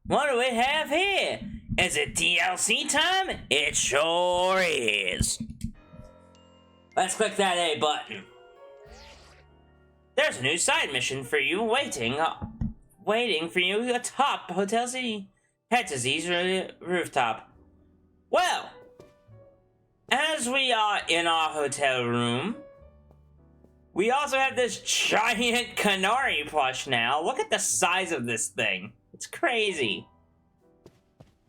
What do we have here? Is it DLC time? It sure is. Let's click that A button. There's a new side mission for you waiting for you atop Hotel Z. Head to Z's rooftop. Well, as we are in our hotel room, we also have this giant Canary plush now. Look at the size of this thing. It's crazy.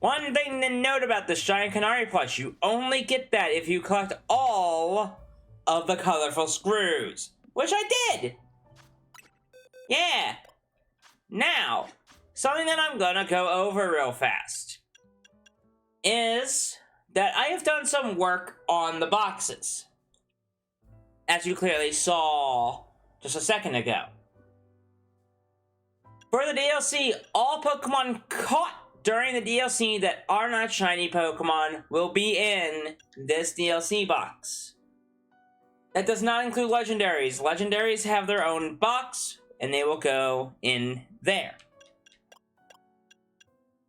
One thing to note about this giant Canary plush, you only get that if you collect all of the colorful screws, which I did. Yeah. Now, something that I'm gonna go over real fast is that I have done some work on the boxes, as you clearly saw just a second ago. For the DLC, all Pokemon caught during the DLC that are not shiny Pokemon will be in this DLC box. That does not include legendaries. Legendaries have their own box, and they will go in there.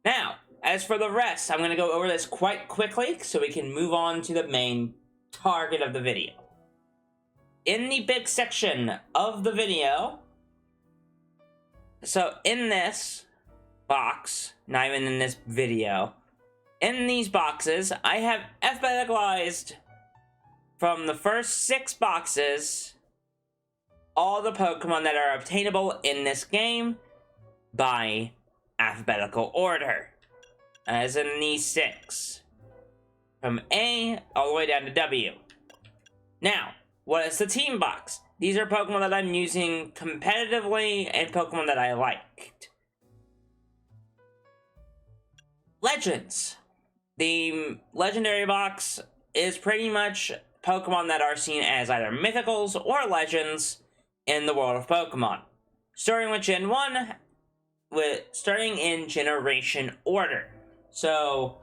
Now, as for the rest, I'm going to go over this quite quickly so we can move on to the main target of the video. In the big section of the video, so in this box, not even in this video, in these boxes, I have alphabeticalized from the first 6 boxes all the Pokemon that are obtainable in this game by alphabetical order, as in these 6, from A all the way down to W. Now, what is the team box? These are Pokemon that I'm using competitively and Pokemon that I liked. Legends. The legendary box is pretty much Pokemon that are seen as either mythicals or legends in the world of Pokemon. Starting with Gen 1, starting in generation order. So,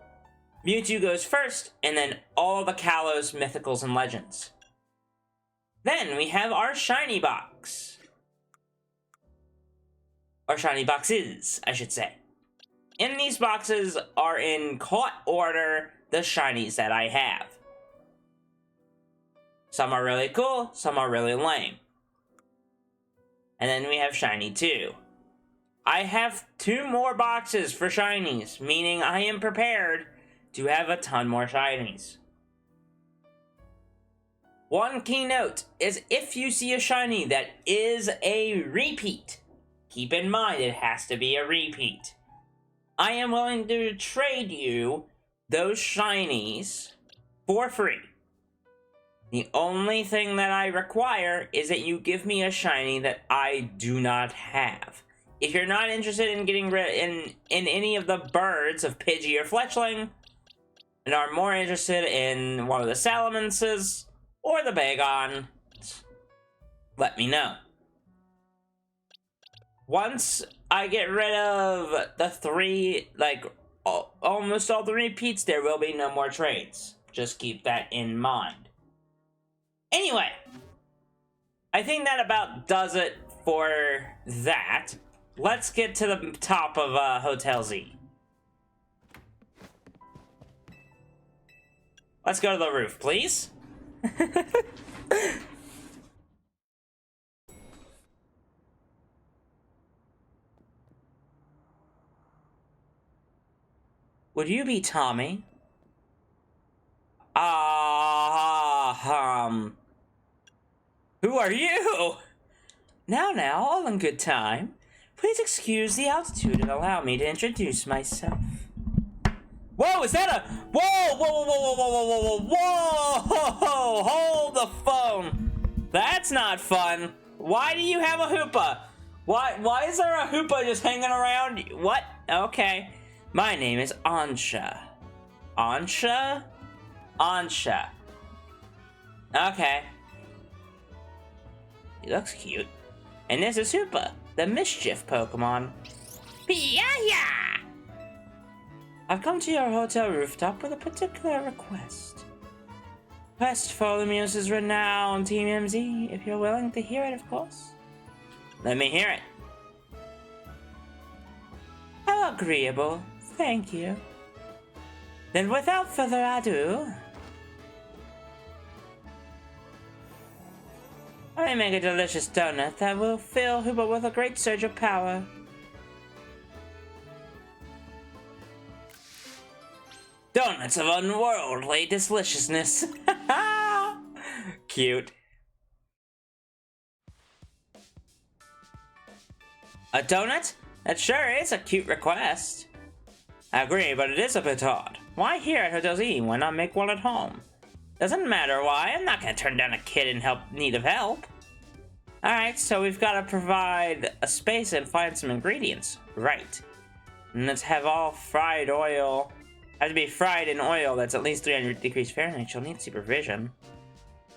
Mewtwo goes first, and then all the Kalos, mythicals, and legends. Then we have our shiny box. Or shiny boxes, I should say. In these boxes are in caught order the shinies that I have. Some are really cool, some are really lame. And then we have shiny 2. I have 2 more boxes for shinies, meaning I am prepared to have a ton more shinies. One key note is if you see a shiny that is a repeat, keep in mind it has to be a repeat. I am willing to trade you those shinies for free. The only thing that I require is that you give me a shiny that I do not have. If you're not interested in getting rid in any of the birds of Pidgey or Fletchling, and are more interested in one of the Salamances or the Bagon, let me know. Once I get rid of the 3, almost all the repeats, there will be no more trades. Just keep that in mind. Anyway, I think that about does it for that. Let's get to the top of Hotel Z. Let's go to the roof, please. Would you be Tommy? Who are you? Now, all in good time. Please excuse the altitude and allow me to introduce myself. Whoa, is that a... Whoa! Hold the phone. That's not fun. Why do you have a Hoopa? Why is there a Hoopa just hanging around? What? Okay. My name is Ansha. Ansha? Ansha. Okay. He looks cute. And this is Hoopa, the mischief Pokemon. Pia-ya! I've come to your hotel rooftop with a particular request. Quest for the Muse's renowned Team MZ, if you're willing to hear it, of course. Let me hear it. Hello, Agreeable. Thank you. Then without further ado, I make a delicious donut that will fill Hoopa with a great surge of power. Donuts of unworldly deliciousness. Cute. A donut? That sure is a cute request. I agree, but it is a bit odd. Why here at Hotel Z? Why not make one at home? Doesn't matter why. I'm not gonna turn down a kid in need of help. Alright, so we've got to provide a space and find some ingredients. Right. And let's have all fried oil. Has to be fried in oil that's at least 300 degrees Fahrenheit. She'll need supervision.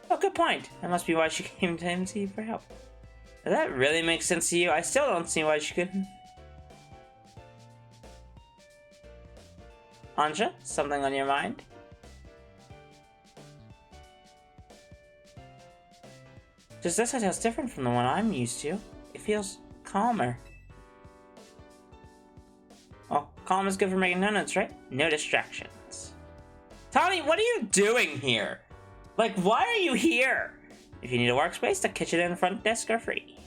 Oh, good point. That must be why she came to MC for help. Does that really make sense to you? I still don't see why she couldn't. Anja, something on your mind? Just this hotel's different from the one I'm used to. It feels calmer. Well, calm is good for making donuts, right? No distractions. Tommy, what are you doing here? Like, why are you here? If you need a workspace, the kitchen and front desk are free.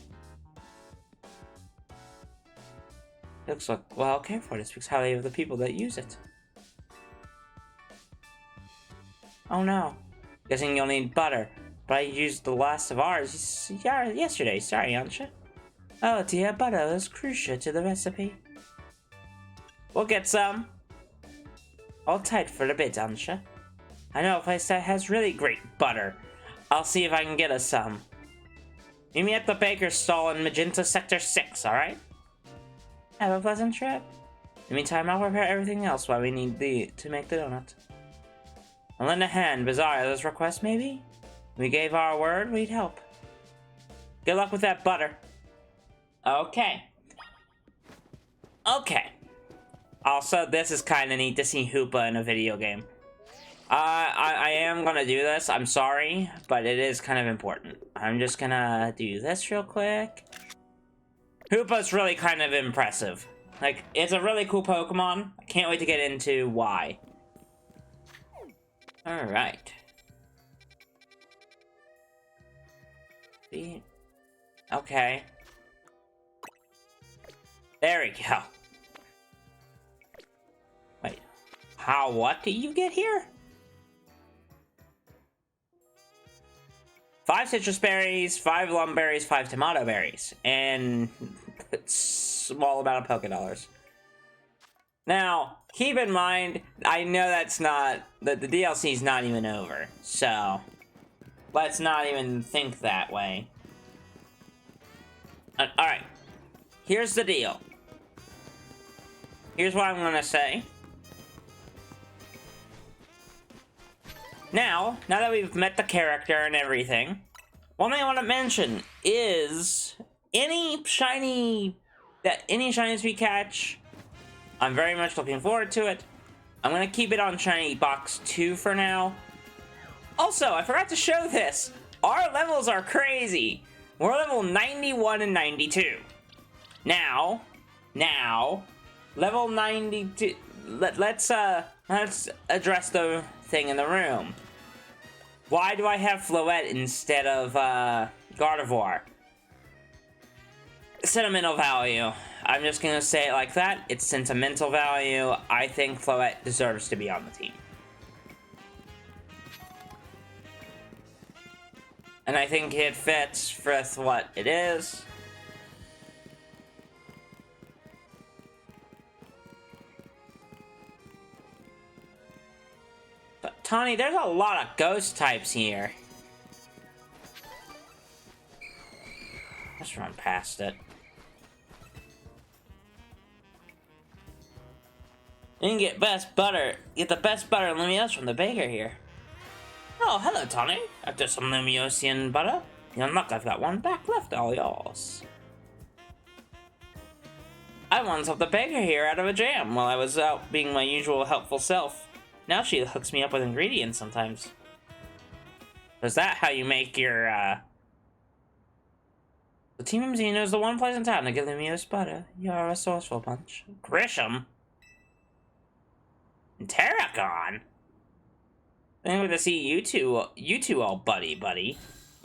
It looks like well cared for. It speaks highly of the people that use it. Oh no. Guessing you'll need butter. But I used the last of ours yesterday. Sorry, Ansha. Oh dear, butter is crucial to the recipe. We'll get some. Hold tight for a bit, Ansha. I know a place that has really great butter. I'll see if I can get us some. Meet me at the baker's stall in Magenta Sector 6, alright? Have a pleasant trip. In the meantime, I'll prepare everything else while we need to make the donut. I'll lend a hand. Bizarre, this request maybe? We gave our word, we'd help. Good luck with that butter. Okay. Okay. Also, this is kind of neat to see Hoopa in a video game. I am gonna do this. I'm sorry, but it is kind of important. I'm just gonna do this real quick. Hoopa's really kind of impressive. Like, it's a really cool Pokemon. I can't wait to get into why. Alright. Okay. There we go. Wait. What do you get here? 5 citrus berries, 5 plum berries, 5 tomato berries, and a small amount of Pokédollars. Now, keep in mind, I know that's not, the DLC is not even over, so let's not even think that way. Alright, here's the deal. Here's what I'm gonna say. Now that we've met the character and everything, one thing I want to mention is any shinies we catch, I'm very much looking forward to it. I'm gonna keep it on Shiny Box 2 for now. Also, I forgot to show this. Our levels are crazy. We're level 91 and 92. Now, level 92. Let's address the thing in the room. Why do I have Floette instead of Gardevoir? Sentimental value. I'm just gonna say it like that. It's sentimental value. I think Floette deserves to be on the team. And I think it fits with what it is. But Tawny, there's a lot of ghost types here. Let's run past it. You can get best butter. Get the best butter and Lumiose from the baker here. Oh, hello, Tawny. After some Lumiosian butter, you're in luck. I've got one back left, all yours. I once helped the baker here out of a jam while I was out being my usual helpful self. Now she hooks me up with ingredients sometimes. Is that how you make your, The Team MZ knows the one place in town to give them a butter. You're a resourceful bunch. Grisham? And Terragon? I'm going to see you two all buddy.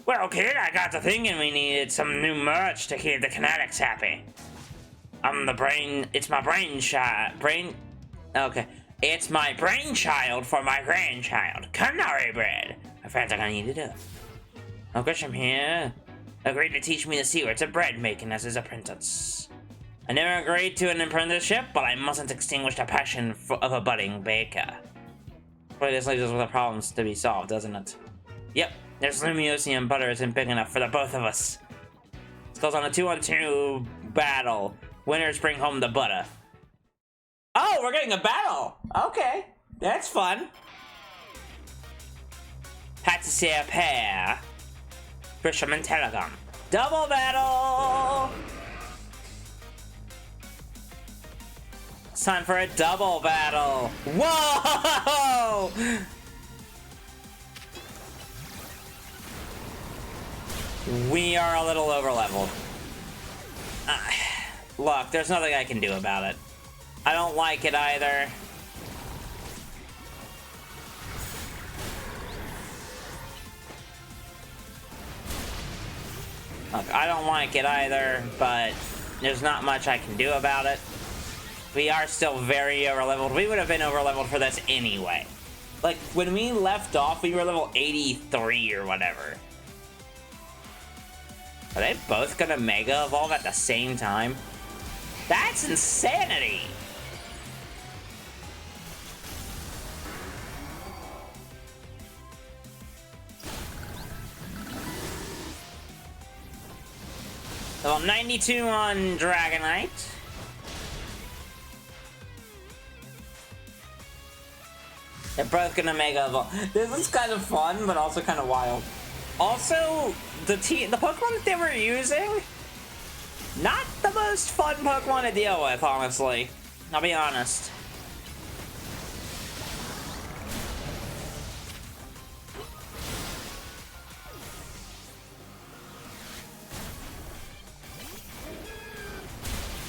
Well, kid, I got to thinking we needed some new merch to keep the Kinetics happy. It's my brainchild for my grandchild. Canary bread. My friends are gonna eat it up. Oh, Grisham here agreed to teach me the secrets of bread making as his apprentice. I never agreed to an apprenticeship, but I mustn't extinguish the passion of a budding baker. Boy, this leaves us with a problem to be solved, doesn't it? Yep, this Lumiosium butter isn't big enough for the both of us. This goes on a 2-on-2 battle. Winners bring home the butter. Oh, we're getting a battle! Okay, that's fun. Patisserie pair. Grisham and Telegon. Double battle! It's time for a double battle. Whoa! We are a little over-leveled. Look, there's nothing I can do about it. I don't like it either. Look, I don't like it either, but there's not much I can do about it. We are still very over-leveled. We would have been over-leveled for this anyway. Like, when we left off, we were level 83 or whatever. Are they both gonna Mega Evolve at the same time? That's insanity! Level 92 on Dragonite. They're both gonna Mega Evolve. This is kind of fun, but also kind of wild. Also, the Pokemon that they were using, not the most fun Pokemon to deal with, honestly. I'll be honest.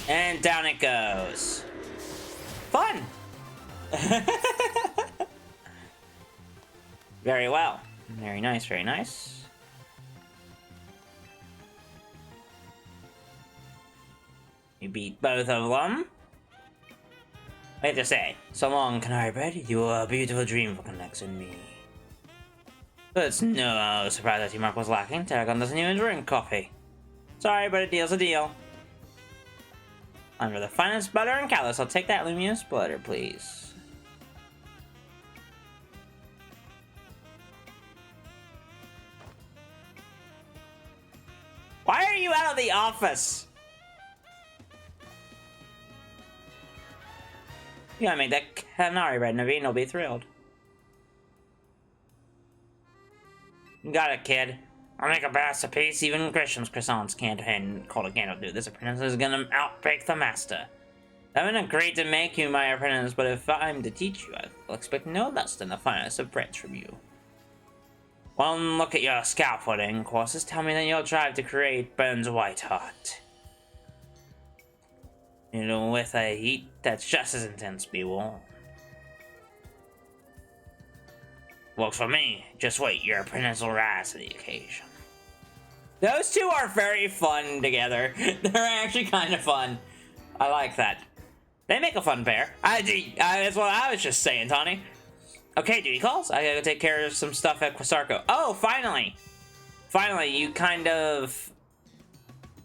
And down it goes. Fun! Very well. Very nice, very nice. You beat both of them. I have to say, so long, Canary Bread. You are a beautiful dream for Connects and me. But it's no surprise that Teamwork was lacking. Terragon doesn't even drink coffee. Sorry, but a deal's a deal. Under the finest butter and callus, I'll take that luminous butter, please. Why are you out of the office? You gotta make that Canary Bread, Naveen will be thrilled. You got it, kid. I'll make a masterpiece. Even Grisham's croissants can't call a candle do. This apprentice is gonna outbake the master. I've been agreed to make you my apprentice, but if I'm to teach you, I'll expect no less than the finest of breads from you. One look at your scaffolding courses tell me that you'll drive to create Burns White Heart. You know, with a heat that's just as intense, be warned. Works for me. Just wait, your apprentice will rise to the occasion. Those two are very fun together. They're actually kind of fun. I like that. They make a fun pair. That's what I was just saying, Tawny. Okay, duty calls. I gotta go take care of some stuff at Quasarco. Oh, finally! Finally, you kind of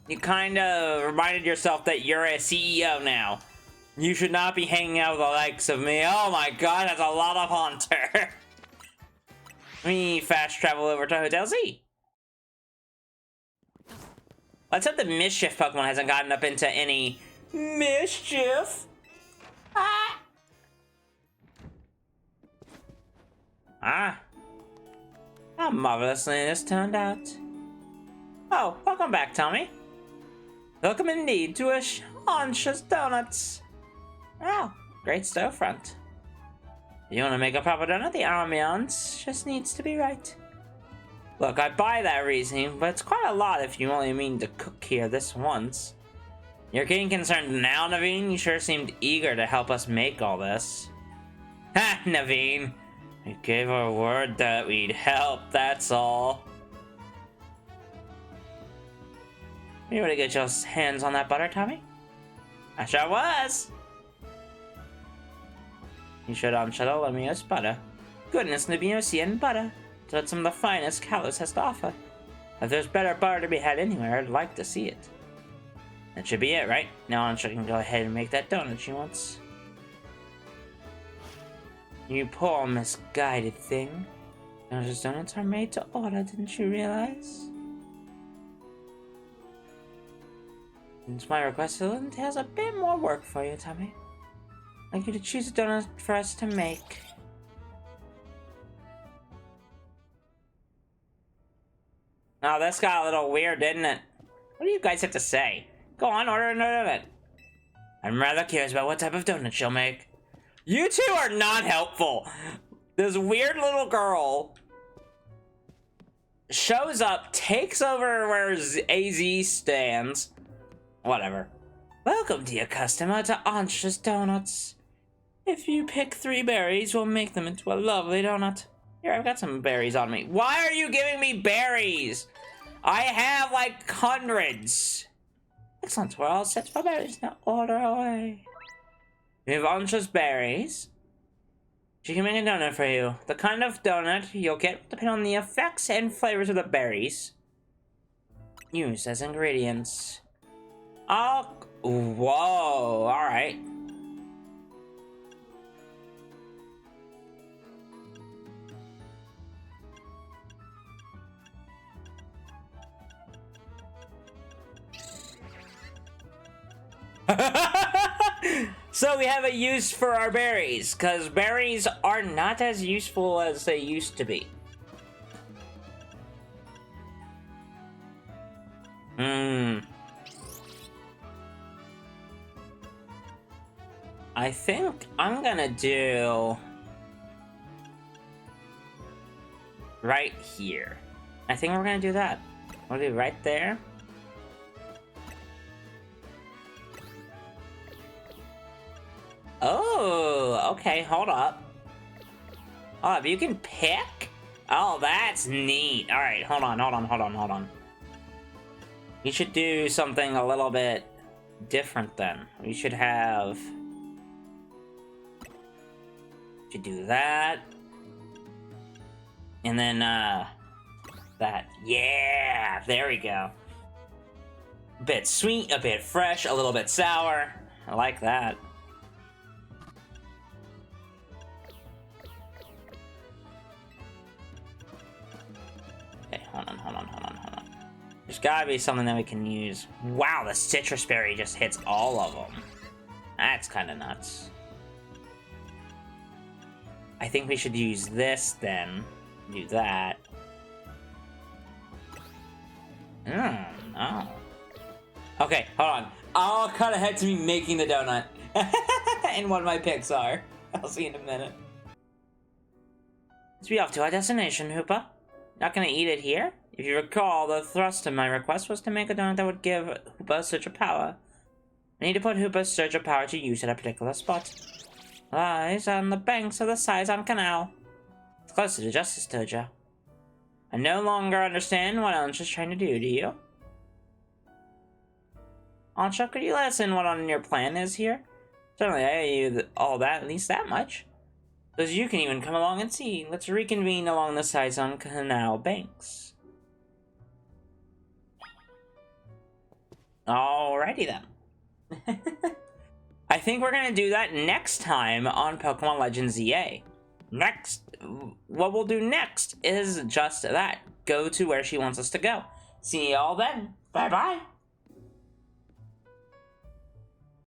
reminded yourself that you're a CEO now. You should not be hanging out with the likes of me. Oh my god, that's a lot of Haunter. Let me fast travel over to Hotel Z. Let's hope the Mischief Pokemon hasn't gotten up into any mischief. Ah! How marvelously this turned out. Oh, welcome back, Tommy. Welcome indeed to a Haunch's Donuts. Oh, great storefront. You want to make a proper donut? The ambiance just needs to be right. Look, I buy that reasoning, but it's quite a lot if you only mean to cook here this once. You're getting concerned now, Naveen? You sure seemed eager to help us make all this. Ha, Naveen! We gave our word that we'd help, that's all. You ready to get your hands on that butter, Tommy? I sure was! You should let me use butter. Goodness, Naveen and butter. So that's some of the finest Kalos has to offer. If there's better butter to be had anywhere, I'd like to see it. That should be it, right? Now Ansha can go ahead and make that donut she wants. You poor misguided thing. Those donuts are made to order, didn't you realize? Since my request still entails a bit more work for you, Tommy. I'd like you to choose a donut for us to make. Oh, this got a little weird, didn't it? What do you guys have to say? Go on, order a donut. I'm rather curious about what type of donut she'll make. You two are not helpful. This weird little girl shows up, takes over where AZ stands. Whatever. Welcome, dear customer, to Ansha's Donuts. If you pick 3 berries, we'll make them into a lovely donut. Here, I've got some berries on me. Why are you giving me berries? I have like hundreds. Excellent, we're all set for berries. Now order away. We have Ansha's berries. She can make a donut for you. The kind of donut you'll get depend on the effects and flavors of the berries used as ingredients. Oh, whoa, alright. So we have a use for our berries, because berries are not as useful as they used to be. I think I'm gonna do right here. I think we're gonna do that. We'll do right there. Oh, okay, hold up. Oh, you can pick? Oh, that's neat. All right, hold on. We should do something a little bit different then. We should have... should do that. And then, that. Yeah, there we go. A bit sweet, a bit fresh, a little bit sour. I like that. Hold on. There's gotta be something that we can use. Wow, the citrus berry just hits all of them. That's kind of nuts. I think we should use this then. Do that. No. Okay, hold on. I'll cut ahead to me making the donut. And what my picks are. I'll see you in a minute. Let's be off to our destination, Hoopa. Not gonna eat it here? If you recall, the thrust of my request was to make a donut that would give Hoopa a surge of power. I need to put Hoopa's surge of power to use at a particular spot. Lies on the banks of the Saizan Canal. It's close to the Justice Dojo. I no longer understand what Ansha's trying to do you? Ansha, could you let us in what on your plan is here? Certainly, I owe you all that, at least that much. So you can even come along and see. Let's reconvene along the Saizan Canal banks. Alrighty then. I think we're gonna do that next time on Pokemon Legends EA. What we'll do next is just that. Go to where she wants us to go. See y'all then. Bye-bye.